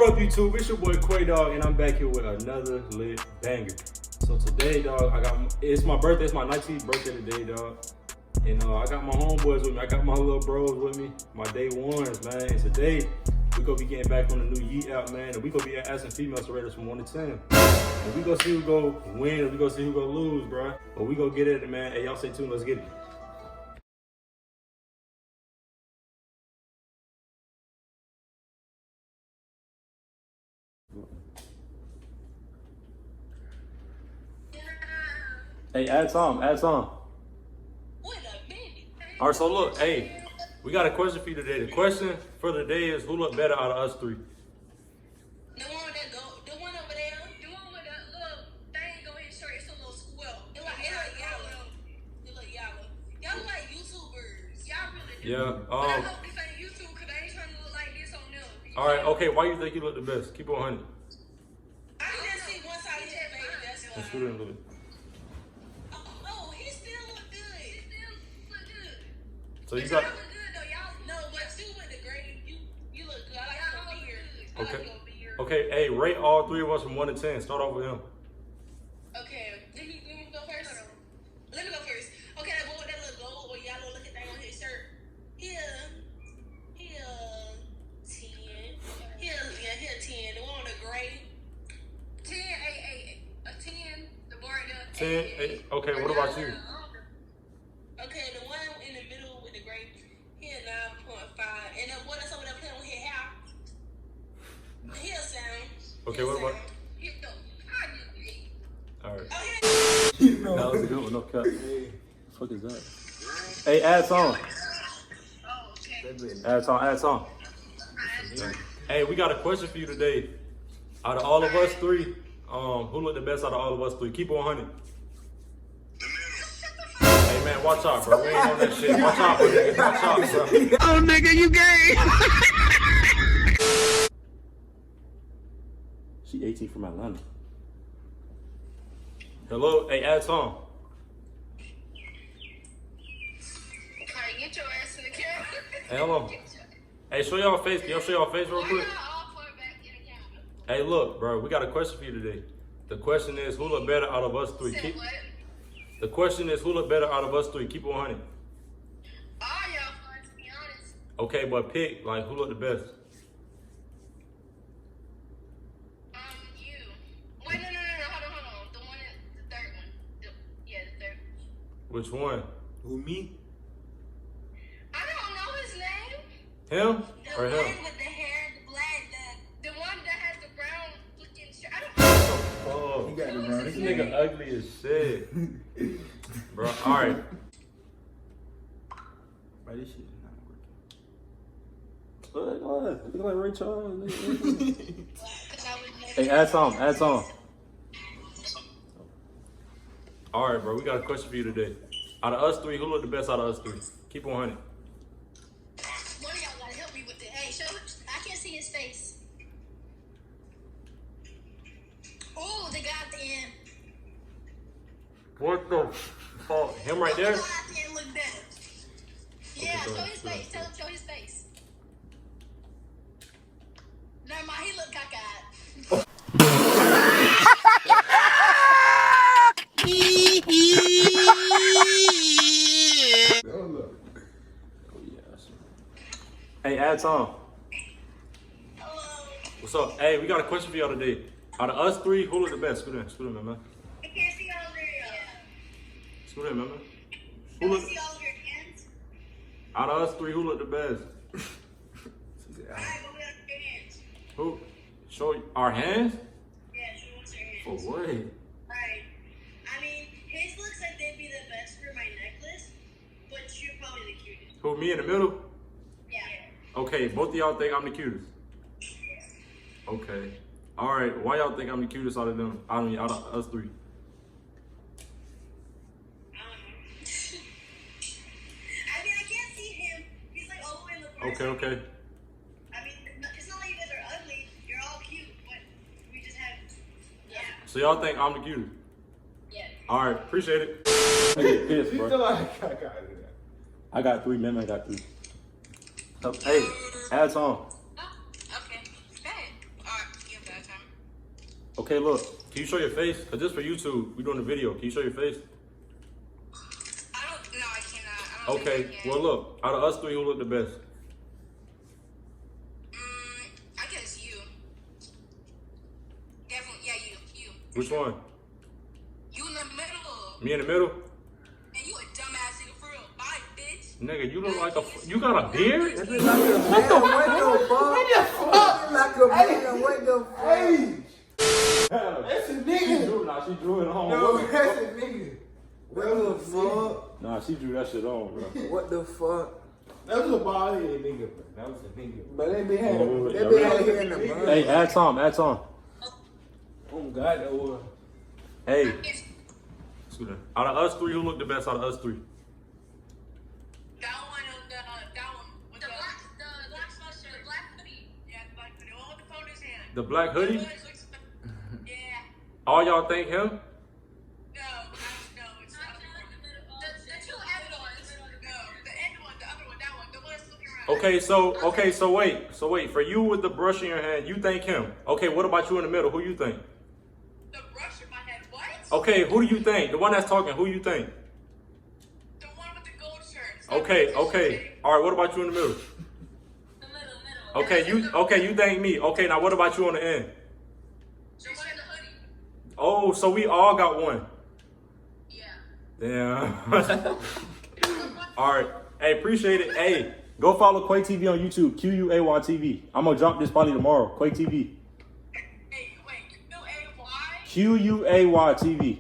What up, YouTube? It's your boy Quay Dog, and I'm back here with another lit banger. So today, dog, it's my birthday. It's my 19th birthday today, dog. And I got my homeboys with me. I got my little bros with me, my day ones, man. And today, we gonna be getting back on the new Yeet app, man. And we gonna be asking females raters from 1 to 10. And we gonna see who go win, and we gonna see who go lose, bro. But we gonna get at it, man. Hey, y'all stay tuned. Let's get it. Hey, add some. Wait a minute. All right, so look, hey, we got a question for you today. The question for the day is, who look better out of us three? The one over there, the one with the little thing on his shirt, it's a little square. It look yellow. It look yellow. Y'all look like YouTubers. Y'all really do. Yeah. But I hope this ain't YouTube, because they ain't trying to look like this on them. All right, okay, why you think you look the best? Keep it 100. I can just see one side of his face, that's why. Let's do it a little bit. Oh, he still look good. He still look good. So you Y'all got, look good, though. Y'all no, but still with the grade, you look good. I like your beard. I like your beard. okay, hey, rate all three of us from 1 to 10. Start off with him. Okay, let me go first. Let me go first. Okay, that boy with that little gold or yellow looking thing on his shirt. He a 10. He a 10. The one with the gray. 10, a 10. The bar the 10, 8. Okay, what about you? Okay, the one in the middle with the gray, he a 9.5. And the one that's over there playing with his hair, he a sound. Okay, what about? He a All right. oh, yeah. That was a good one. No cut. Hey, what the fuck is that? Hey, add song. Oh, okay. Add song. Hey, we got a question for you today. Out of all of us three, who look the best out of all of us three? Keep it 100. Hey man, watch out, bro. We ain't on that shit. Watch out, bro. Nigga. Watch out, bro. Oh, nigga, you gay. She 18 from Atlanta. Hello, hey, add song. Alright, get your ass in the camera. Hey, hello. Hey, show y'all face. Can y'all show y'all face real quick? Hey, look, bro. We got a question for you today. The question is, who look better out of us three? The question is, who look better out of us three? Keep it 100. All y'all fun, to be honest. Okay, but pick, like, who look the best? You. Wait, no. Hold on. The one, the third one. The third. Which one? Who, me? I don't know his name. Him The or one him? with the hair, the black, the one that has the brown looking shirt. I don't know. Oh, He got the brown. this nigga ugly as shit. Bro, alright. Bro, this shit is not working. Look like Ray Charles. Because I would never. Hey, add song. Alright, bro, we got a question for you today. Out of us three, who look the best out of us three? Keep it 100. One of y'all gotta help me with it. Hey, show. I can't see his face. Oh, the guy at the end. What the fuck? Him right there? The guy at the end look better. Yeah, go show ahead, his go ahead, face. Tell him, show his face. Never mind, he look cockeyed. Hey, add song. Hello. What's up? Hey, we got a question for y'all today. Out of us three, who look the best? Scoot in, man. I can't see all of your Scoot in, man. I Who can look? see all of your hands. Out of us three, who look the best? Alright, but we have your hands. Who? Show our hands? Yeah, show us your hands. For what? Right. I mean, his looks like they'd be the best for my necklace, but you're probably the cutest. Who? Me in the middle? Yeah. Okay, both of y'all think I'm the cutest. Okay. All right. Why y'all think I'm the cutest out of them? Out of us three? I don't know. I mean, I can't see him. He's like all the way in the front. Okay. I mean, it's not like you guys are ugly. You're all cute, but we just have. Yeah. So y'all think I'm the cutest? Yeah. All right. Appreciate it. I get pissed, You bro. feel like I got it. I got three, man. I got three. Hey, add song. Okay. Hey. Alright. Okay, look. Can you show your face? Cause this for YouTube. We doing a video. Can you show your face? I don't. No, I cannot. I don't Okay. think I can. Well, look. Out of us three, who look the best? I guess you. Definitely, yeah, you. Which one? You in the middle. Me in the middle? And you a dumbass nigga for real. Bye, bitch. Nigga, you look like a. You got a beard? What the fuck? Like a man, what the fuck? Hey! That's a She nigga! drew. Nah, she drew it on. No, that's a nigga. What the fuck? Nah, she drew that shit on, bro. What the fuck? That was a bald headed nigga, bro. That was a nigga. But they be having, Wait, they be having here in the mud. Hey, add Tom. Add Tom. Oh my God, that was. Hey. Excuse me. Out of us three, who look the best out of us three? That one, that one. With the black sweatshirt, the black hoodie. Yeah, the black hoodie. All the phone in his hand. The black hoodie? Yeah. All y'all think him? No, it's not the two end ones. No, the end one, the other one, that one, the one that's looking around. So wait. For you with the brush in your hand, you think him. Okay, what about you in the middle? Who you think? The brush in my head, what? Okay, who do you think? The one that's talking, who you think? The one with the gold shirt. Okay. All right, what about you in the middle? The middle. Okay, you think me. Okay, now what about you on the end? The one in the hoodie. Oh, so we all got one. Yeah. Damn. All right. Hey, appreciate it. Hey, go follow Quay TV on YouTube. QUAY TV. I'm gonna drop this probably tomorrow. Quay TV. Hey, wait, QAY? QUAY TV. Alright,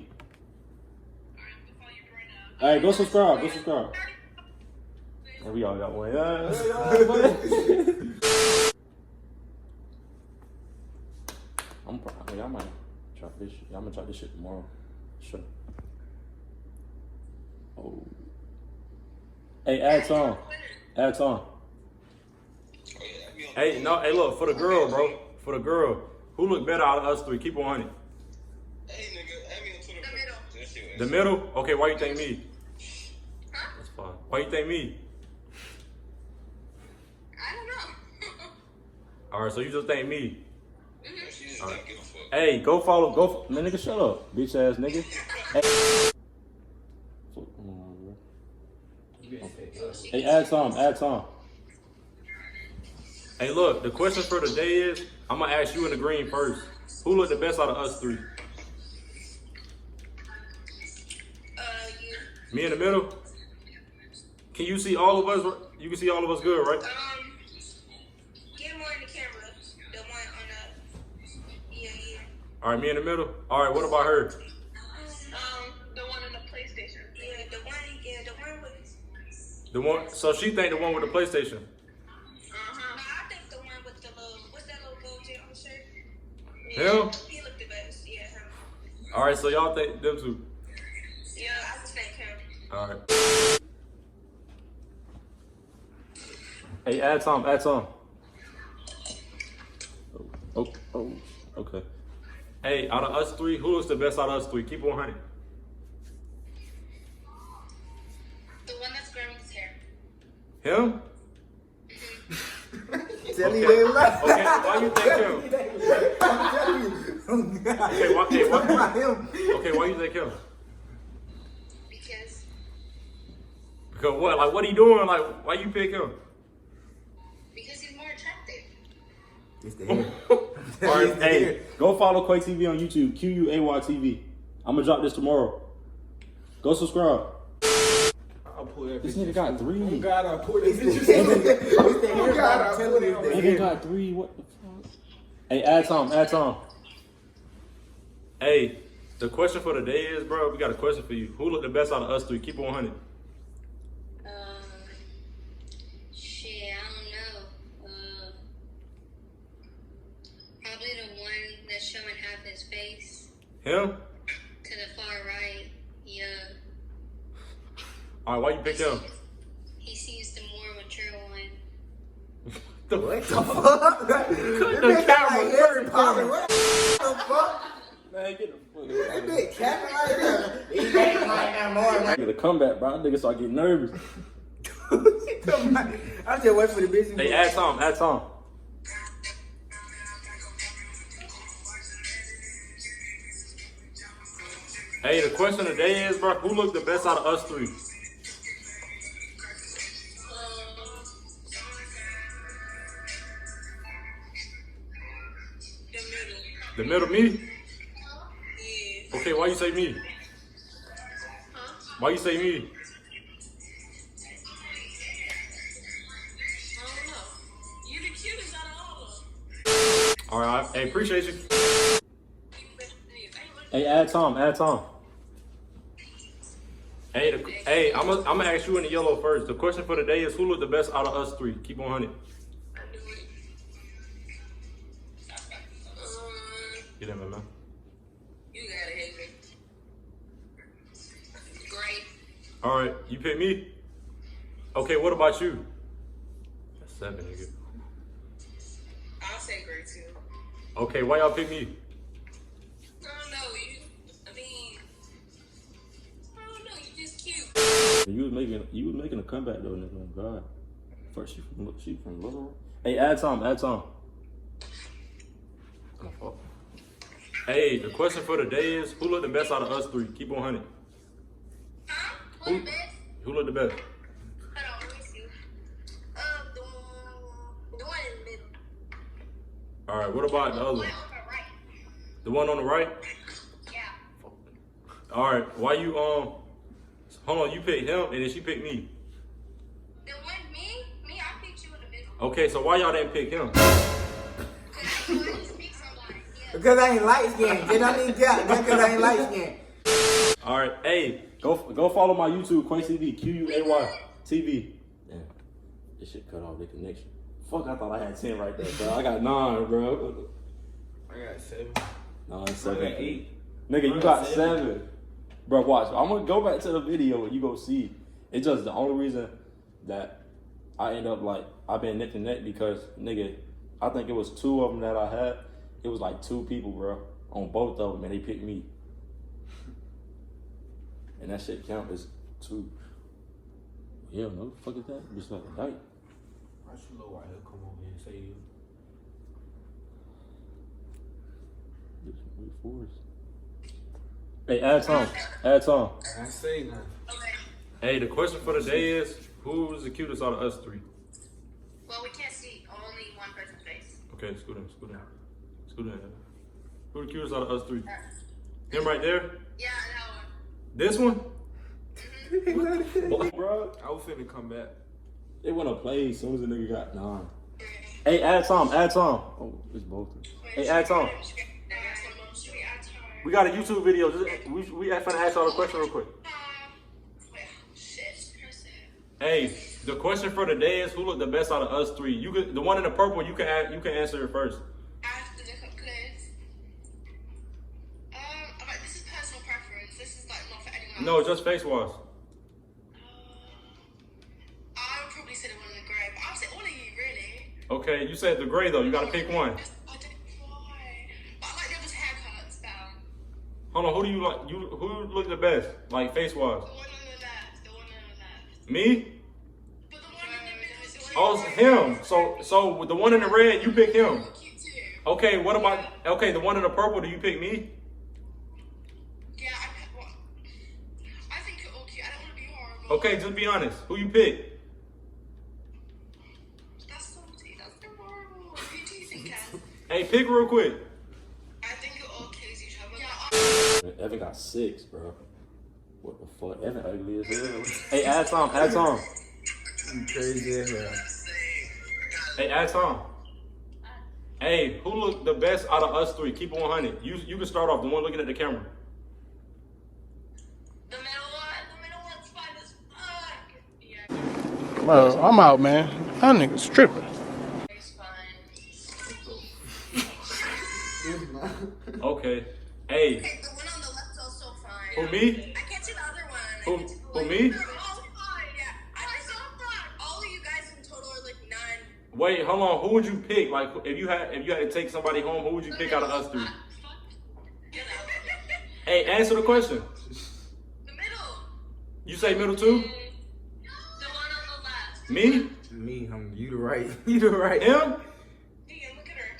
I'm gonna follow you right now. Hey, go subscribe. And we all got one. Yeah. I might try this. I'm gonna try this shit tomorrow. Sure. Oh. Hey, add Tom. Hey, no, hey, look, for the girl, bro. For the girl. Who look better out of us three? Keep on hunting. Hey nigga, add me on Twitter. The middle. That shit The was- middle? Okay, why you think me? Huh? That's fine. Why you think me? I don't know. Alright, so you just think me. She just don't give a fuck. Hey, go follow, man, nigga, shut up. Bitch ass nigga. Hey. Hey, add Tom. Hey, look, the question for the day is, I'm gonna ask you in the green first. Who look the best out of us three? You. Me in the middle? Can you see all of us? You can see all of us good, right? Get more in the camera. The one on the. Yeah. Alright, me in the middle? Alright, what about her? The one on the PlayStation. Yeah, the one with. The one, so she think the one with the PlayStation. No, I think the one with the little. What's that little gold jet on the shirt? Him? He looked the best. Yeah, him. Alright, so y'all think them two. Yeah, I would think him. Alright. Hey, add Tom. Oh, okay. Hey, out of us three, who looks the best out of us three? Keep on hunting. The one that's growing his hair. Him? Tell me they lie. Okay, why you think him? I'm telling you. Okay, why you think him? Because. Because what? Like, what he doing? Like, why you pick him? Because he's more attractive. It's the hair. Alright, hey, go follow Quay TV on YouTube. QUAY TV. I'm gonna drop this tomorrow. Go subscribe. I'll pull that This bitch. nigga got Oh 3. God, I'll pull that bitch. It's the hair. I'll I'm telling pull you, that it's the Nigga hair. got 3. What the fuck? Hey, add Tom. Hey, the question for the day is, bro, we got a question for you. Who look the best out of us three? Keep on hunting. Shit, I don't know. Probably the one that's showing half his face Him? to the far right. Yeah. Alright, why you pick him? He seems the more mature one. What the fuck? The camera, Harry Potter. What the fuck? Man, get the fuck That bitch capping like that. He capping like that more. Get a comeback, bro. Niggas start getting nervous. I'm just waiting for the bitch. Hey, add Tom. Hey, the question of the day is, bro, who looked the best out of us three? The The middle. middle me? Yeah. Okay, why you say me? Huh? Why you say me? I don't know. You're the cutest out of all of them. All right, hey, appreciate you. You better than me. Hey, add Tom. Hey, I'm gonna ask you in the yellow first. The question for the day is, who looked the best out of us three? Keep on hunting. I knew it. Get in, man. You gotta hit me. Great. All right, you pick me. Okay, what about you? That's 7, nigga. I'll say great too. Okay, why y'all pick me? I don't know. I don't know. You just cute. You was making a comeback though, nigga. Oh God. First she from Little. Hey, add Tom. My fault. Hey, the question for the day is, who looked the best out of us three? Keep on hunting. Huh? Who's the best? Who looked the best? Hold on, let me see. The one in the middle. All right, what about the other one? On the right. The one on the right? Yeah. All right, why you hold on, you picked him and then she picked me. The one me, I picked you in the middle. Okay, so why y'all didn't pick him? Because I know how to speak somebody. Yeah. Because I ain't light skinned. They don't need that. That's because I ain't light skinned. All right, hey, go follow my YouTube, Quay TV, QUAY TV. Damn, this shit cut off the connection. Fuck, I thought I had 10 right there, bro. I got 9, bro. I got 7. No, it's I 7. got 8. Nigga, you got 7. Bro, watch. I'm gonna go back to the video and you go see. It's just the only reason that I end up like, I've been neck to neck because, nigga, I think it was 2 of them that I had. It was like 2 people, bro, on both of them, and they picked me. And that shit count as 2. Yeah, no, what the fuck is that? Just like a night. Why should Lil White come over here and say you? Hey, add Tom. I say nothing. Okay. Hey, the question for the day is, who is the cutest out of us 3? Well, we can't see only one person's face. Okay, scoot in. Who the cutest out of us 3? Him right there? Yeah, that one. This one? What, bro? I was finna come back. It went to play as soon as the nigga got 9. Hey, add Tom. Oh, it's both. Hey, add Tom. We got a YouTube video. We finna ask y'all a question real quick. Hey, the question for the day is, who looked the best out of us 3? You could, the one in the purple, you can answer it first. After the quiz. Like, this is personal preference. This is like not for anyone else. No, just face wash. I would probably say the one in the grey, but I would say all of you, really. Okay, you said the gray though. You gotta pick one. I don't know why. But I like the other's haircuts better. Hold on, who do you like? Who looked the best? Like face wash? The one on the left. The one on the left. Me? But the one in the middle is the one. Oh, it's him. So with the one in the red, you pick him. Cute too. Okay, what about? Okay, the one in the purple. Do you pick me? Yeah, I pick one. I think you're all cute. I don't want to be horrible. Okay, just be honest. Who you pick? That's salty. That's horrible. Who do you think, Ken? Hey, pick real quick. I think you're all cute as each other. Yeah. Evan got 6, bro. What the fuck? Evan ugly as hell. Hey, add Tom. You crazy as hell. Hey, add Tom. Hey, who looked the best out of us 3? Keep on hunting. You can start off. The one looking at the camera. The middle one's fine as fuck. Yeah. Well, I'm out, man. That nigga's tripping. It's fine. Okay. Hey, Okay, the one on the left is also fine. who me? I can't see the other one. I Who- can't see the who one. me? They're all fine. Yeah. I just all of you guys in total are like 9. Wait, hold on. Who would you pick? Like, if you had to take somebody home, who would you pick out of us 3? You know. Hey, answer the question. The middle. You say middle too? The one on the left. Me? Me, you the right. You the right. Him? Hey, look at her.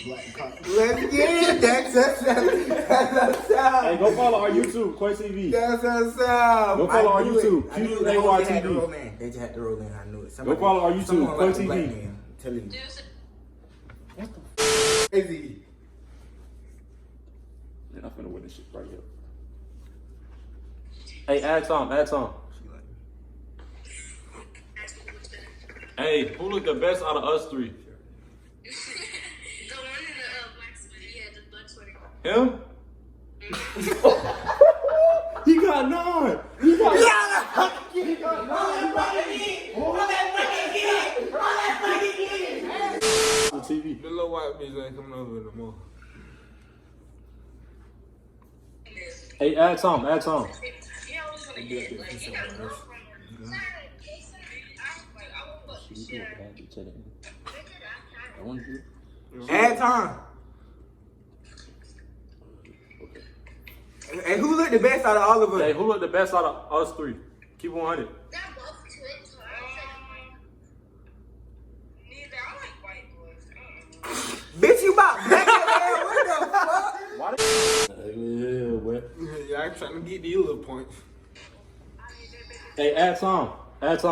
Let's get it. That's a sound. Hey, go follow our YouTube, Quay TV. That's a sound. Go follow our I knew YouTube, it. I knew it. QUAY They had to TV. roll in. They just had to roll in. I knew it. Go follow our YouTube, someone Quay like a black TV. man. I'm telling you. Dude, Crazy. Man, I'm finna win this shit right here. Hey, add Tom. Hey, who looked the best out of us three? the one in the black sweater. Yeah, the black sweater. Him? He got 9. He got 9. The TV. The little white bitch ain't coming over no more. Hey, add Tom. Yeah, I was gonna get like he got a girl from her. I won't fuck shit out. Add time. Hey, who looked the best out of all of us? Hey, who looked the best out of us three? Keep 100. That both twins. Neither. I like white boys. Bitch, you about black hair. What the fuck? Why the Yeah, I'm trying to get these little points. Hey, add Tom. Nah, is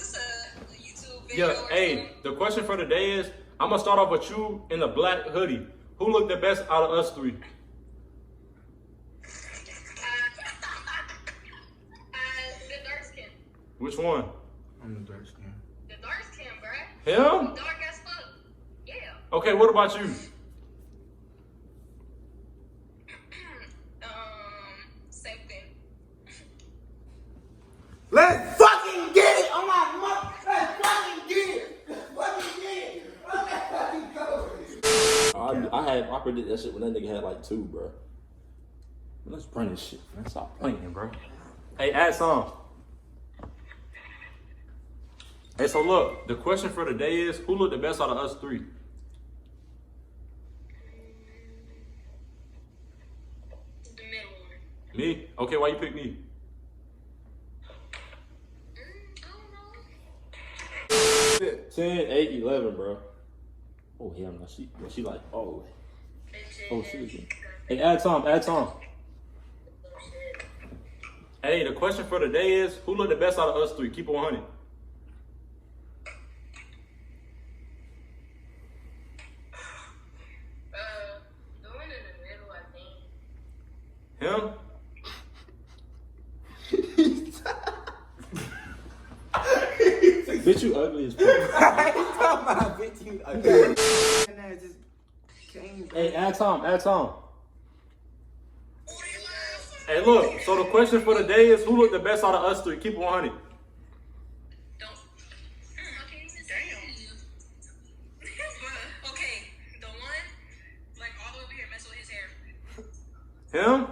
this a YouTube video? Yeah, hey, the question for the day is, I'm gonna start off with you in the black hoodie. Who looked the best out of us three? The dark skin. Which one? I'm the dark skin. The dark skin, bruh. Him? Dark as fuck. Yeah. Okay, what about you? Same thing. Let's fucking get it on my mom. Let's fucking get it. Let's fucking get it. Let's fucking go. I predicted that shit when that nigga had like 2, bro. Let's bring this shit, man. Stop playing, bro. Hey, add some. Hey, so look, the question for the day is, who looked the best out of us three? The middle one. Me? Okay, why you pick me? I don't know. 10, 8, 11, bro. Oh, hell no. She like, oh. Oh, shit. Hey, add Tom. Hey, the question for the day is, who looked the best out of us three? Keep it 100. The one in the middle, I think. Him? Bitch, you ugly as fuck. I ain't talking about bitch you again. And that just came. Hey, add Tom. Hey, look, so the question for the day is, who looked the best out of us three? Keep it 100. Damn. Okay, the one, like all the way over here, messing with his hair. Him?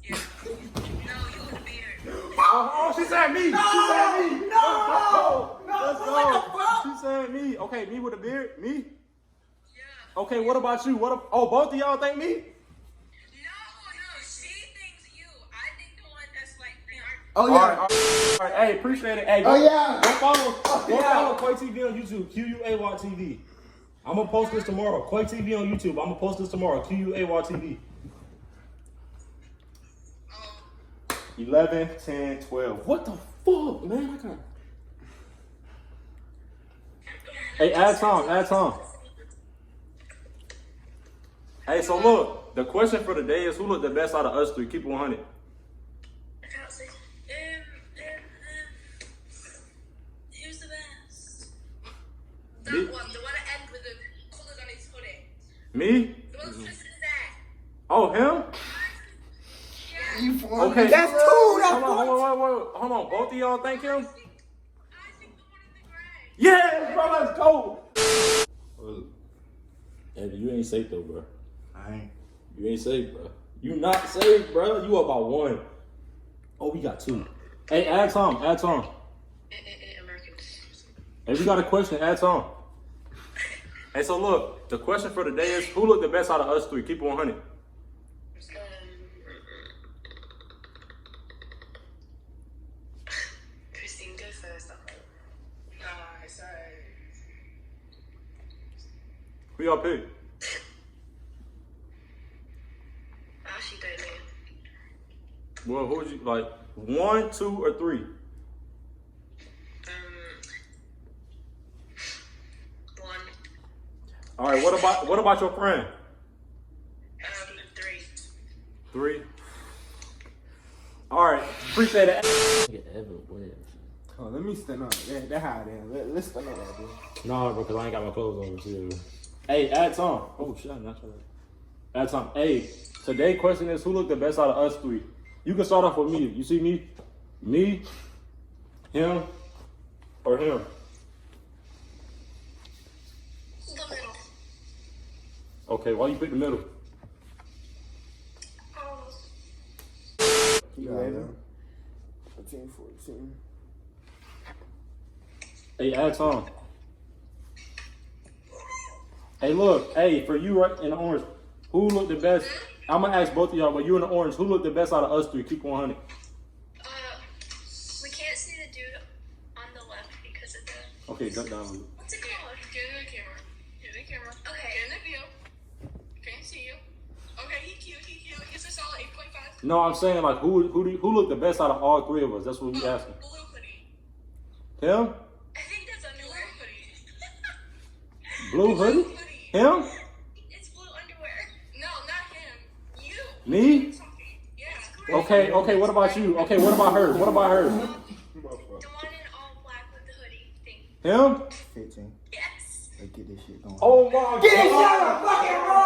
Yeah. No, you with the beard. Oh, she said me. Let's go. She said me. Okay, me with a beard. Me. Yeah. Okay, what about you? Oh, both of y'all think me? No, she thinks you. I think the one that's like, Oh yeah. All right. Hey, appreciate it. Hey, Oh yeah. go follow Quay TV on YouTube. QUAY TV. I'm gonna post this tomorrow. Quay TV on YouTube. I'm gonna post this tomorrow. QUAY TV. 11, 10, 12. What the fuck, man? I got. Hey, add Tom. Hey, so look, the question for the day is, who looked the best out of us three? Keep it 100. Who's the best? Me? That one, the one that ends with the colors on his hoodie. Me? The one that's twisted his ass. Oh, him? Yeah. Okay. That's 2. That's Hold on. Both of y'all think him? I think the one in the gray. Yeah, bro, let's go. Hey, you ain't safe though, bro. I ain't. You ain't safe, bro. You not safe, bro. You up by 1. Oh, we got 2. Hey, add Tom. Americans. Hey, we got a question. Add Tom. Hey, so look, the question for the day is, who looked the best out of us three? Keep it 100. Christine, go first. Sorry. Who y'all pick? I'll shoot that man. Well, who would you like? 1, 2, or 3? 1. All right. What about your friend? 3. 3. All right. Appreciate it. Oh, let me stand up. That how it is. Let's stand up right there. No, because I ain't got my clothes on. Too. Hey, add Tom. Oh shit, I'm not trying to. Add Tom. Hey, today's question is who looked the best out of us 3? You can start off with me. You see me? Me, him, or him? The middle. Okay, why you pick the middle? You ready? 13, 14. Hey, add Tom. Hey, look. Hey, for you right in the orange, who looked the best? I'm gonna ask both of y'all, but you in the orange, who looked the best out of us 3? Keep 100. We can't see the dude on the left because of the. Okay, duck down. What's it called? Get in the camera. Get in the camera. Okay. Get in the video. Can't see you. Okay, he cute. He's a solid 8.5. No, I'm saying like who looked the best out of all 3 of us? That's what we asking. Blue hoodie. Him? I think that's underwear. Blue hoodie? Him? It's blue underwear. No, not him. You. Me? Something. Yeah. Okay, what about you? Okay, what about her? What about her? The one in all black with the hoodie thing. Him? 15. Yes. Let's get this shit going. Oh my Get this god! shit on the fucking road!